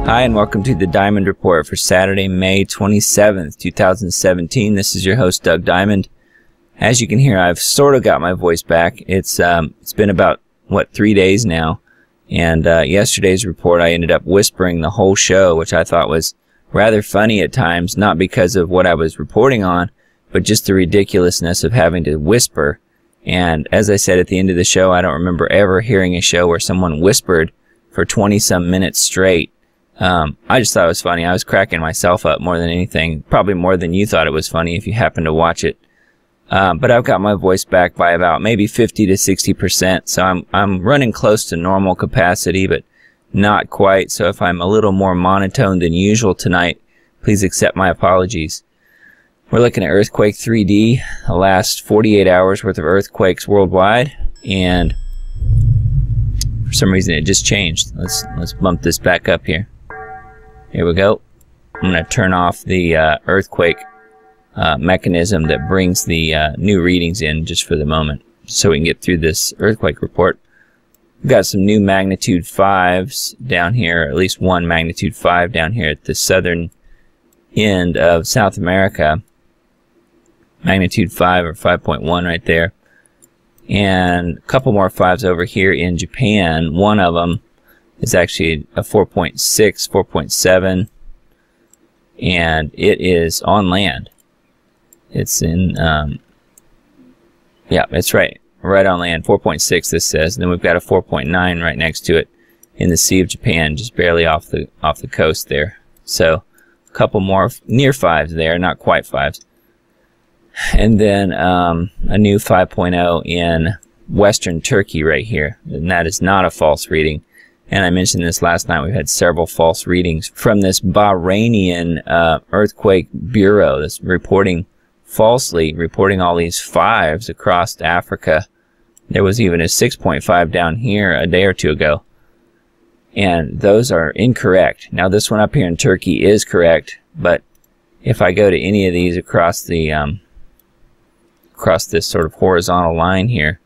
Hi, and welcome to the Diamond Report for Saturday, May 27th, 2017. This is your host, Doug Diamond. As you can hear, I've sort of got my voice back. It's been about, 3 days now. And yesterday's report, I ended up whispering the whole show, which I thought was rather funny at times, not because of what I was reporting on, but just the ridiculousness of having to whisper. And as I said at the end of the show, I don't remember ever hearing a show where someone whispered for 20-some minutes straight. I just thought it was funny. I was cracking myself up more than anything, probably more than you thought it was funny if you happened to watch it. But I've got my voice back by about maybe 50 to 60%, so I'm running close to normal capacity, but not quite. So if I'm a little more monotone than usual tonight, please accept my apologies. We're looking at Earthquake 3D, the last 48 hours worth of earthquakes worldwide, and for some reason it just changed. Let's bump this back up here. Here we go. I'm going to turn off the earthquake mechanism that brings the new readings in just for the moment, so we can get through this earthquake report. We've got some new magnitude 5s down here, at least one magnitude 5 down here at the southern end of South America. Magnitude 5 or 5.1 right there. And a couple more 5s over here in Japan. One of them is actually a 4.6, 4.7, and it is on land. It's in, yeah, it's right on land, 4.6 this says, and then we've got a 4.9 right next to it in the Sea of Japan, just barely off the coast there. So, a couple more near 5s there, not quite 5s. And then a new 5.0 in western Turkey right here, and that is not a false reading. And I mentioned this last night, we've had several false readings from this Bahrainian earthquake bureau that's falsely reporting all these 5s across Africa. There was even a 6.5 down here a day or two ago. And those are incorrect. Now this one up here in Turkey is correct, but if I go to any of these across the across this sort of horizontal line here,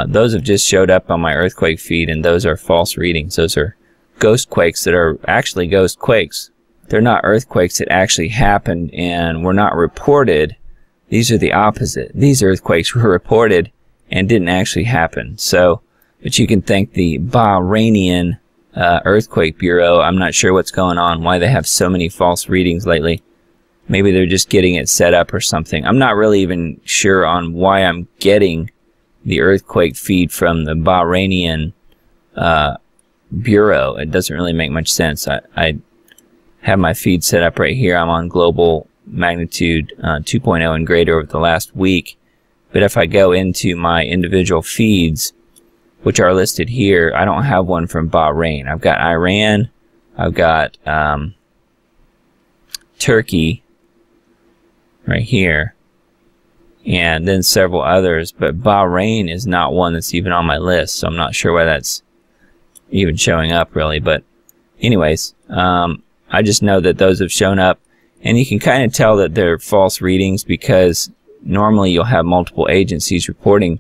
those have just showed up on my earthquake feed, and those are false readings. Those are ghost quakes that are actually ghost quakes. They're not earthquakes that actually happened and were not reported. These are the opposite. These earthquakes were reported and didn't actually happen. So, but you can thank the Bahrainian Earthquake Bureau. I'm not sure what's going on, why they have so many false readings lately. Maybe they're just getting it set up or something. I'm not really even sure on why I'm getting the earthquake feed from the Bahrainian Bureau. It doesn't really make much sense. I have my feed set up right here. I'm on global magnitude 2.0 and greater over the last week. But if I go into my individual feeds, which are listed here, I don't have one from Bahrain. I've got Iran, I've got Turkey right here, and then several others, but Bahrain is not one that's even on my list, so I'm not sure why that's even showing up really. But anyways, I just know that those have shown up, and you can kind of tell that they're false readings because normally you'll have multiple agencies reporting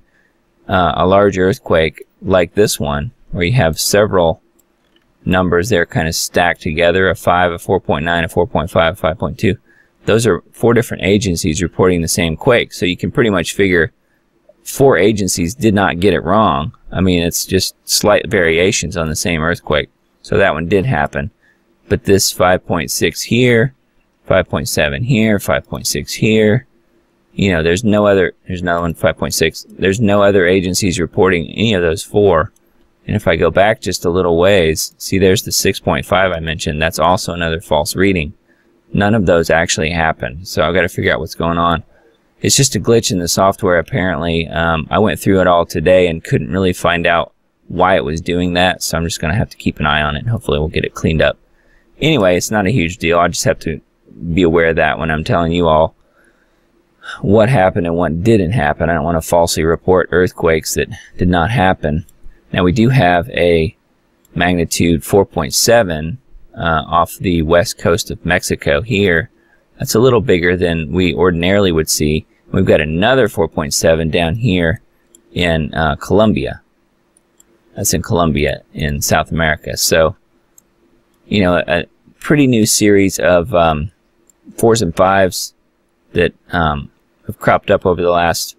a large earthquake like this one, where you have several numbers there kind of stacked together, a 5, a 4.9, a 4.5, a 5.2. Those are 4 different agencies reporting the same quake, so you can pretty much figure 4 agencies did not get it wrong. I mean, it's just slight variations on the same earthquake. So that one did happen. But this 5.6 here, 5.7 here, 5.6 here, you know, there's another one, 5.6. There's no other agencies reporting any of those 4. And if I go back just a little ways, see there's the 6.5 I mentioned. That's also another false reading. None of those actually happened. So I've got to figure out what's going on. It's just a glitch in the software apparently. I went through it all today and couldn't really find out why it was doing that. So I'm just going to have to keep an eye on it, and hopefully we'll get it cleaned up. Anyway, it's not a huge deal. I just have to be aware of that when I'm telling you all what happened and what didn't happen. I don't want to falsely report earthquakes that did not happen. Now we do have a magnitude 4.7 off the west coast of Mexico here. That's a little bigger than we ordinarily would see. We've got another 4.7 down here in Colombia. That's in Colombia in South America. So a pretty new series of 4s and 5s that have cropped up over the last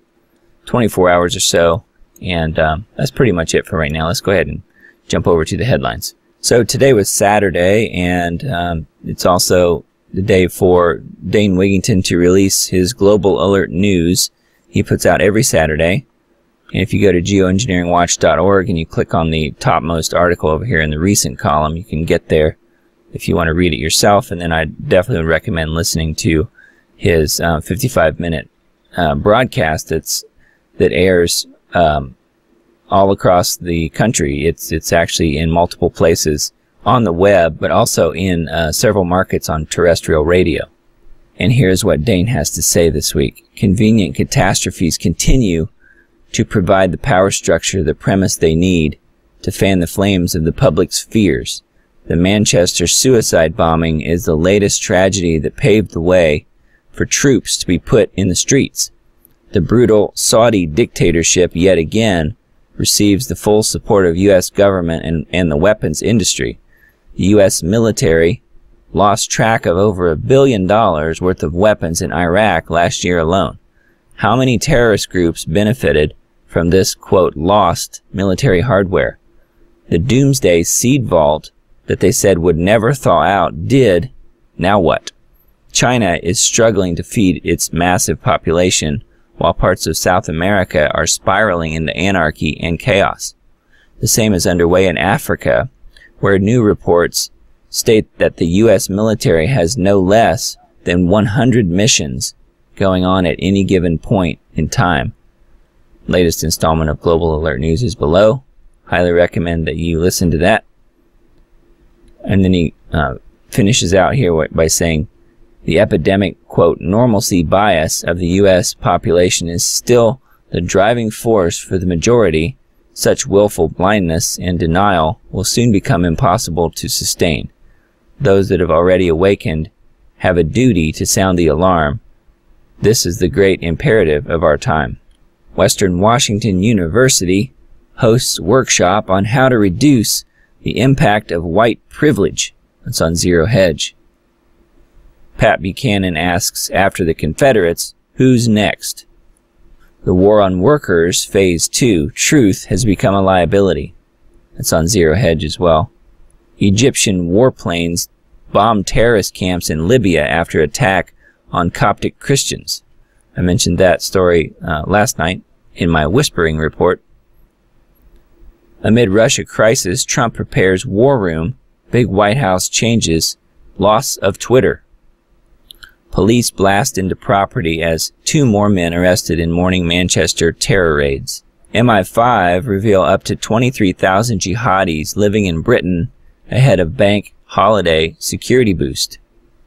24 hours or so. And that's pretty much it for right now. Let's go ahead and jump over to the headlines. So today was Saturday, and it's also the day for Dane Wigington to release his Global Alert News. He puts out every Saturday. And if you go to GeoengineeringWatch.org and you click on the topmost article over here in the recent column, you can get there if you want to read it yourself. And then I definitely would recommend listening to his 55-minute broadcast that airs all across the country. It's actually in multiple places on the web, but also in several markets on terrestrial radio. And here's what Dane has to say this week. Convenient catastrophes continue to provide the power structure, the premise they need to fan the flames of the public's fears. The Manchester suicide bombing is the latest tragedy that paved the way for troops to be put in the streets. The brutal Saudi dictatorship yet again receives the full support of U.S. government and the weapons industry. The U.S. military lost track of over $1 billion worth of weapons in Iraq last year alone. How many terrorist groups benefited from this, quote, lost military hardware? The doomsday seed vault that they said would never thaw out did. Now what? China is struggling to feed its massive population, while parts of South America are spiraling into anarchy and chaos. The same is underway in Africa, where new reports state that the U.S. military has no less than 100 missions going on at any given point in time. Latest installment of Global Alert News is below. Highly recommend that you listen to that. And then he finishes out here by saying, the epidemic, quote, normalcy bias of the U.S. population is still the driving force for the majority. Such willful blindness and denial will soon become impossible to sustain. Those that have already awakened have a duty to sound the alarm. This is the great imperative of our time. Western Washington University hosts workshop on how to reduce the impact of white privilege. That's on Zero Hedge. Pat Buchanan asks, after the Confederates, who's next? The War on Workers, Phase 2, Truth has become a liability. That's on Zero Hedge as well. Egyptian warplanes bomb terrorist camps in Libya after attack on Coptic Christians. I mentioned that story last night in my whispering report. Amid Russia crisis, Trump prepares war room, big White House changes, loss of Twitter. Police blast into property as 2 more men arrested in morning Manchester terror raids. MI5 reveal up to 23,000 jihadis living in Britain ahead of bank holiday security boost.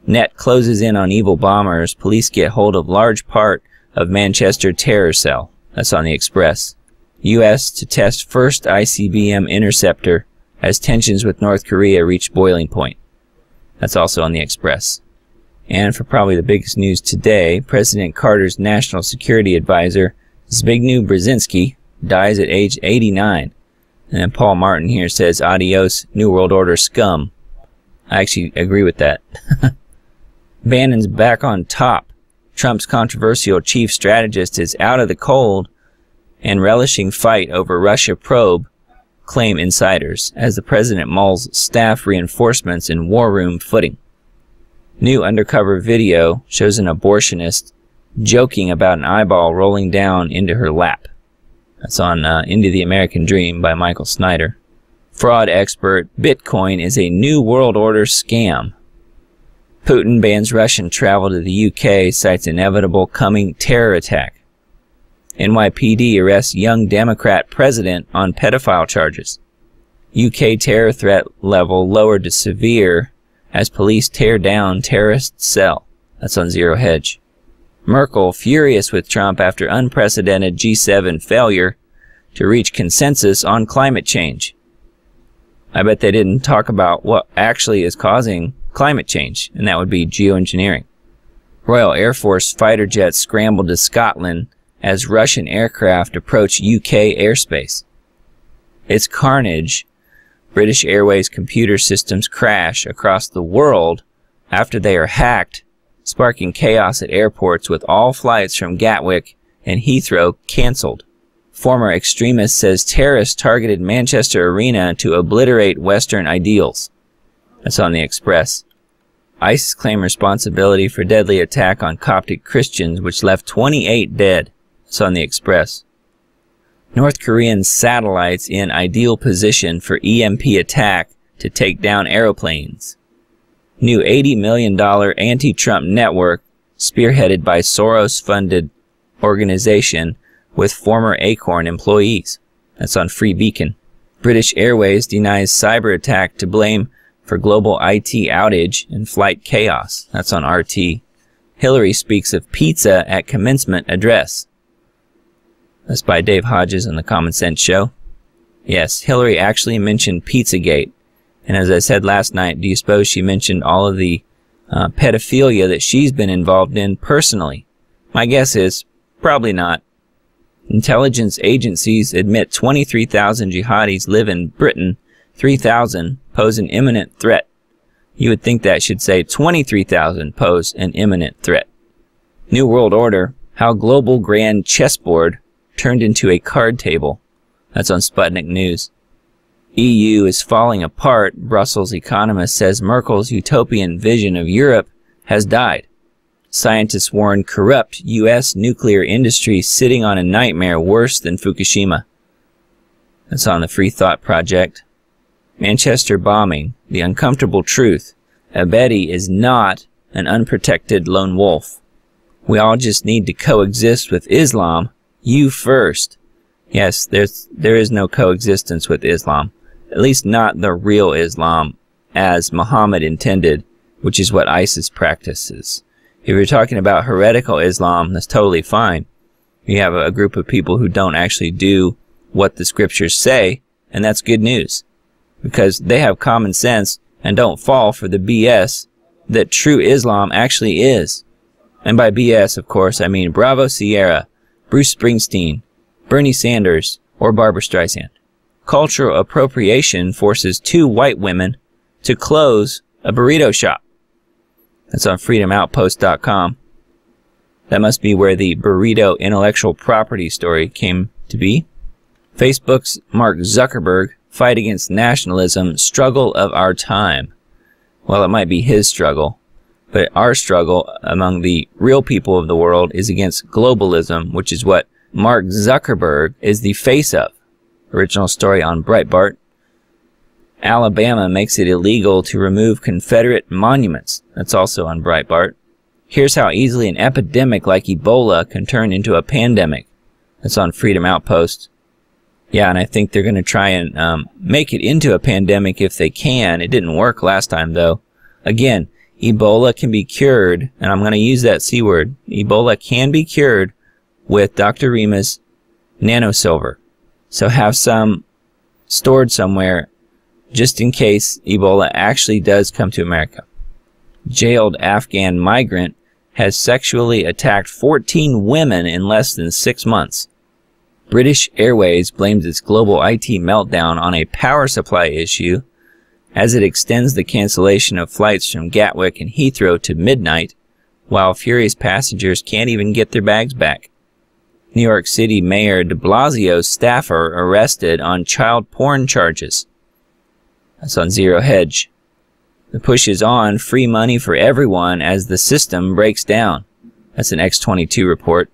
Net closes in on evil bombers. Police get hold of large part of Manchester terror cell. That's on the Express. U.S. to test first ICBM Interceptor as tensions with North Korea reach boiling point. That's also on the Express. And for probably the biggest news today, President Carter's national security advisor, Zbigniew Brzezinski, dies at age 89. And then Paul Martin here says, adios, New World Order scum. I actually agree with that. Bannon's back on top. Trump's controversial chief strategist is out of the cold and relishing fight over Russia probe, claim insiders, as the president mulls staff reinforcements in war room footing. New undercover video shows an abortionist joking about an eyeball rolling down into her lap. That's on Into the American Dream by Michael Snyder. Fraud expert, Bitcoin is a new world order scam. Putin bans Russian travel to the UK, cites inevitable coming terror attack. NYPD arrests young Democrat president on pedophile charges. UK terror threat level lowered to severe as police tear down terrorist cell. That's on Zero Hedge. Merkel furious with Trump after unprecedented G7 failure to reach consensus on climate change. I bet they didn't talk about what actually is causing climate change, and that would be geoengineering. Royal Air Force fighter jets scrambled to Scotland as Russian aircraft approach UK airspace. It's carnage British Airways computer systems crash across the world after they are hacked, sparking chaos at airports with all flights from Gatwick and Heathrow cancelled. Former extremist says terrorists targeted Manchester Arena to obliterate Western ideals. That's on the Express. ISIS claim responsibility for deadly attack on Coptic Christians, which left 28 dead. That's on the Express. North Korean satellites in ideal position for EMP attack to take down aeroplanes. New $80 million anti-Trump network spearheaded by Soros-Funded organization with former Acorn employees. That's on Free Beacon. British Airways denies cyber attack to blame for global IT outage and flight chaos. That's on RT. Hillary speaks of pizza at commencement address. That's by Dave Hodges on the Common Sense Show. Yes, Hillary actually mentioned PizzaGate. And as I said last night, do you suppose she mentioned all of the pedophilia that she's been involved in personally? My guess is probably not. Intelligence agencies admit 23,000 jihadis live in Britain. 3,000 pose an imminent threat. You would think that should say 23,000 pose an imminent threat. New World Order, how global grand chessboard turned into a card table. That's on Sputnik News. EU is falling apart. Brussels economist says Merkel's utopian vision of Europe has died. Scientists warn corrupt U.S. nuclear industry sitting on a nightmare worse than Fukushima. That's on the Free Thought Project. Manchester bombing, the uncomfortable truth. Abedi is not an unprotected lone wolf. We all just need to coexist with Islam. You first. Yes, there is no coexistence with Islam. At least not the real Islam as Muhammad intended, which is what ISIS practices. If you're talking about heretical Islam, that's totally fine. You have a group of people who don't actually do what the scriptures say, and that's good news. Because they have common sense and don't fall for the BS that true Islam actually is. And by BS, of course, I mean Bravo Sierra, Bruce Springsteen, Bernie Sanders, or Barbra Streisand. Cultural appropriation forces 2 white women to close a burrito shop. That's on freedomoutpost.com. That must be where the burrito intellectual property story came to be. Facebook's Mark Zuckerberg, fight against nationalism, struggle of our time. Well, it might be his struggle, but our struggle among the real people of the world is against globalism, which is what Mark Zuckerberg is the face of. Original story on Breitbart. Alabama makes it illegal to remove Confederate monuments. That's also on Breitbart. Here's how easily an epidemic like Ebola can turn into a pandemic. That's on Freedom Outpost. Yeah, and I think they're going to try and make it into a pandemic if they can. It didn't work last time, though. Again, Ebola can be cured, and I'm going to use that C word. Ebola can be cured with Dr. Rima's Nanosilver. So have some stored somewhere just in case Ebola actually does come to America. Jailed Afghan migrant has sexually attacked 14 women in less than 6 months. British Airways blames its global IT meltdown on a power supply issue as it extends the cancellation of flights from Gatwick and Heathrow to midnight, while furious passengers can't even get their bags back. New York City Mayor DeBlasio's staffer arrested on child porn charges. That's on Zero Hedge. The push is on, free money for everyone as the system breaks down. That's an X-22 report.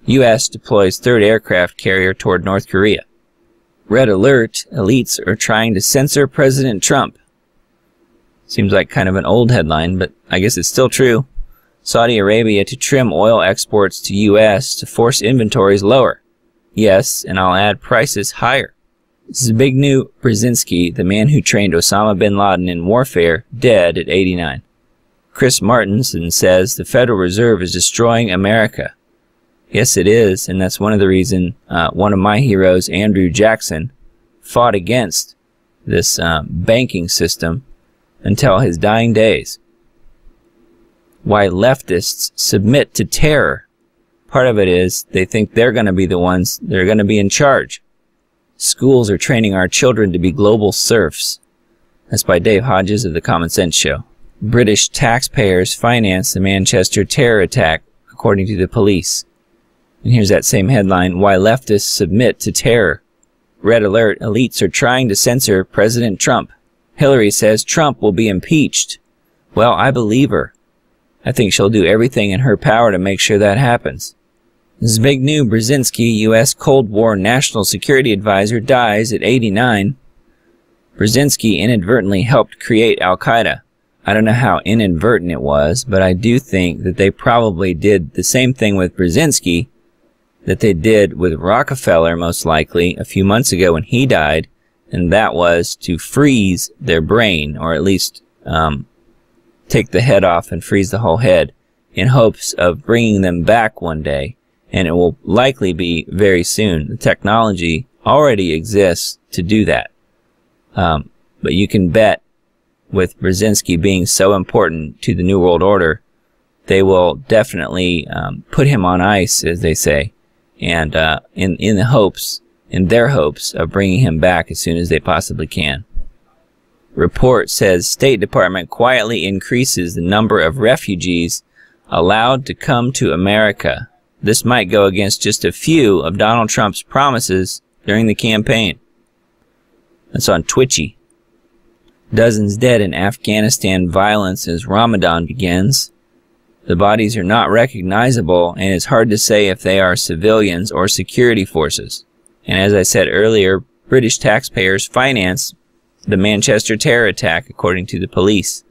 U.S. deploys 3rd aircraft carrier toward North Korea. Red alert, elites are trying to censor President Trump. Seems like kind of an old headline, but I guess it's still true. Saudi Arabia to trim oil exports to U.S. to force inventories lower. Yes, and I'll add prices higher. Zbigniew Brzezinski, the man who trained Osama bin Laden in warfare, dead at 89. Chris Martinson says the Federal Reserve is destroying America. Yes, it is, and that's one of the reasons one of my heroes, Andrew Jackson, fought against this banking system until his dying days. Why leftists submit to terror. Part of it is they think they're going to be the ones that are going to be in charge. Schools are training our children to be global serfs. That's by Dave Hodges of the Common Sense Show. British taxpayers finance the Manchester terror attack, according to the police. And here's that same headline, Why Leftists Submit to Terror. Red alert, elites are trying to censor President Trump. Hillary says Trump will be impeached. Well, I believe her. I think she'll do everything in her power to make sure that happens. Zbigniew Brzezinski, U.S. Cold War National Security Advisor, dies at 89. Brzezinski inadvertently helped create Al-Qaeda. I don't know how inadvertent it was, but I do think that they probably did the same thing with Brzezinski that they did with Rockefeller, most likely, a few months ago when he died, and that was to freeze their brain, or at least take the head off and freeze the whole head, in hopes of bringing them back one day. And it will likely be very soon. The technology already exists to do that. But you can bet with Brzezinski being so important to the New World Order, they will definitely put him on ice, as they say, and in their hopes of bringing him back as soon as they possibly can. Report says State Department quietly increases the number of refugees allowed to come to America. This might go against just a few of Donald Trump's promises during the campaign. That's on Twitchy. Dozens dead in Afghanistan violence as Ramadan begins. The bodies are not recognizable, and it's hard to say if they are civilians or security forces. And as I said earlier, British taxpayers finance the Manchester terror attack, according to the police.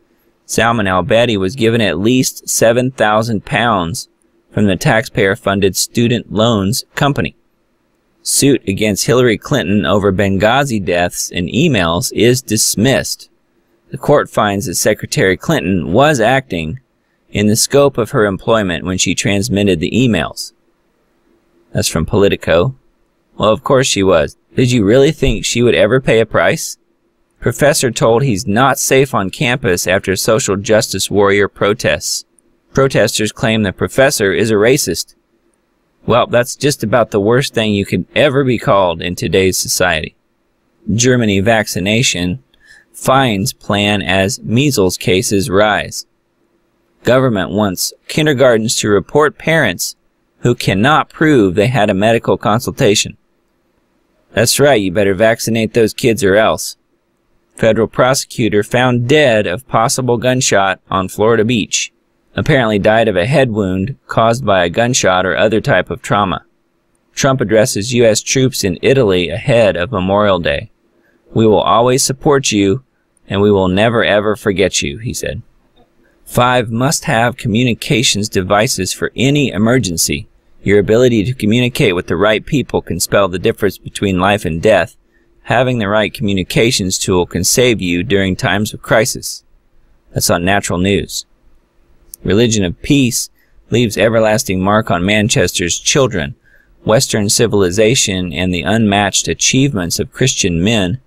Salman al-Bedi was given at least £7,000 from the taxpayer-funded Student Loans Company. Suit against Hillary Clinton over Benghazi deaths and emails is dismissed. The court finds that Secretary Clinton was acting in the scope of her employment when she transmitted the emails. That's from Politico. Well, of course she was. Did you really think she would ever pay a price? Professor told he's not safe on campus after social justice warrior protests. Protesters claim the professor is a racist. Well, that's just about the worst thing you could ever be called in today's society. Germany vaccination fines plan as measles cases rise. Government wants kindergartens to report parents who cannot prove they had a medical consultation. That's right, you better vaccinate those kids or else. Federal prosecutor found dead of possible gunshot on Florida beach. Apparently died of a head wound caused by a gunshot or other type of trauma. Trump addresses U.S. troops in Italy ahead of Memorial Day. We will always support you, and we will never ever forget you, he said. 5 must-have communications devices for any emergency. Your ability to communicate with the right people can spell the difference between life and death. Having the right communications tool can save you during times of crisis. That's on Natural News. Religion of Peace leaves everlasting mark on Manchester's children. Western civilization and the unmatched achievements of Christian men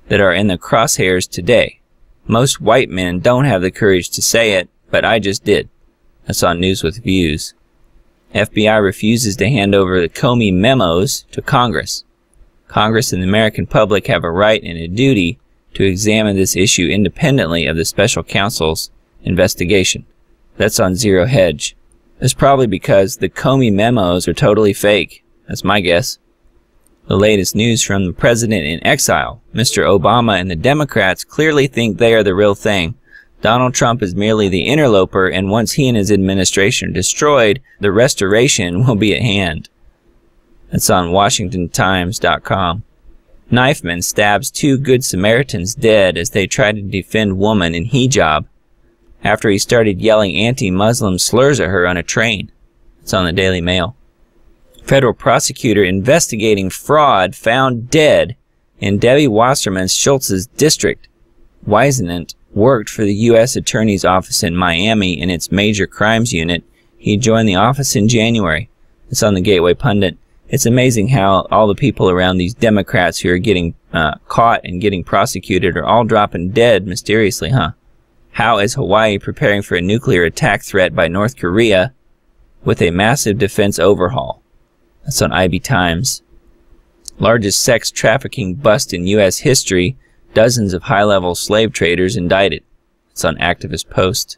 that are in the crosshairs today. Most white men don't have the courage to say it, but I just did. That's on News with Views. FBI refuses to hand over the Comey memos to Congress. Congress and the American public have a right and a duty to examine this issue independently of the special counsel's investigation. That's on Zero Hedge. That's probably because the Comey memos are totally fake. That's my guess. The latest news from the president in exile. Mr. Obama and the Democrats clearly think they are the real thing. Donald Trump is merely the interloper, and once he and his administration are destroyed, the restoration will be at hand. That's on WashingtonTimes.com. Knifeman stabs 2 Good Samaritans dead as they try to defend woman in hijab after he started yelling anti-Muslim slurs at her on a train. It's on the Daily Mail. Federal prosecutor investigating fraud found dead in Debbie Wasserman Schultz's district. Wisenant worked for the U.S. Attorney's Office in Miami in its Major Crimes Unit. He joined the office in January. It's on the Gateway Pundit. It's amazing how all the people around these Democrats who are getting caught and getting prosecuted are all dropping dead mysteriously, huh? How is Hawaii preparing for a nuclear attack threat by North Korea with a massive defense overhaul? That's on IB Times. Largest sex trafficking bust in U.S. history. Dozens of high-level slave traders indicted. It's on Activist Post.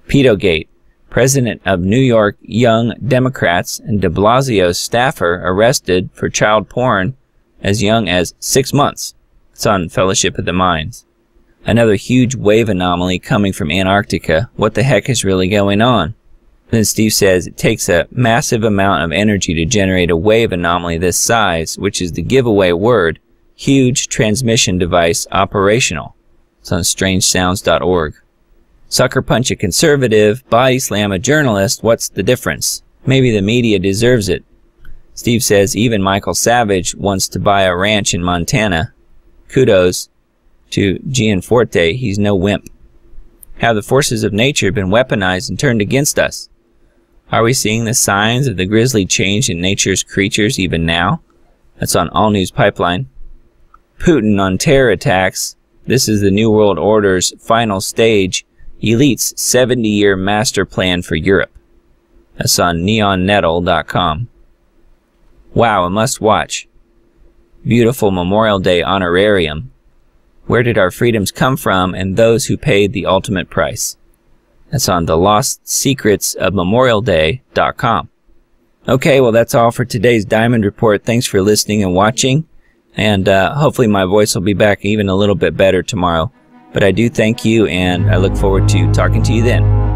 PizzaGate. President of New York Young Democrats and DeBlasio staffer arrested for child porn as young as 6 months. It's on Fellowship of the Minds. Another huge wave anomaly coming from Antarctica. What the heck is really going on? Then Steve says it takes a massive amount of energy to generate a wave anomaly this size, which is the giveaway word, huge transmission device operational. It's on strangesounds.org. Sucker punch a conservative, body slam a journalist, what's the difference? Maybe the media deserves it. Steve says even Michael Savage wants to buy a ranch in Montana. Kudos to Gianforte, he's no wimp. Have the forces of nature been weaponized and turned against us? Are we seeing the signs of the grisly change in nature's creatures even now? That's on All News Pipeline. Putin on terror attacks. This is the New World Order's final stage. Elite's 70-year master plan for Europe. That's on neonnettle.com. Wow, a must-watch. Beautiful Memorial Day honorarium. Where did our freedoms come from and those who paid the ultimate price? That's on thelostsecretsofmemorialday.com. Okay, well that's all for today's Diamond Report. Thanks for listening and watching. And hopefully my voice will be back even a little bit better tomorrow. But I do thank you, and I look forward to talking to you then.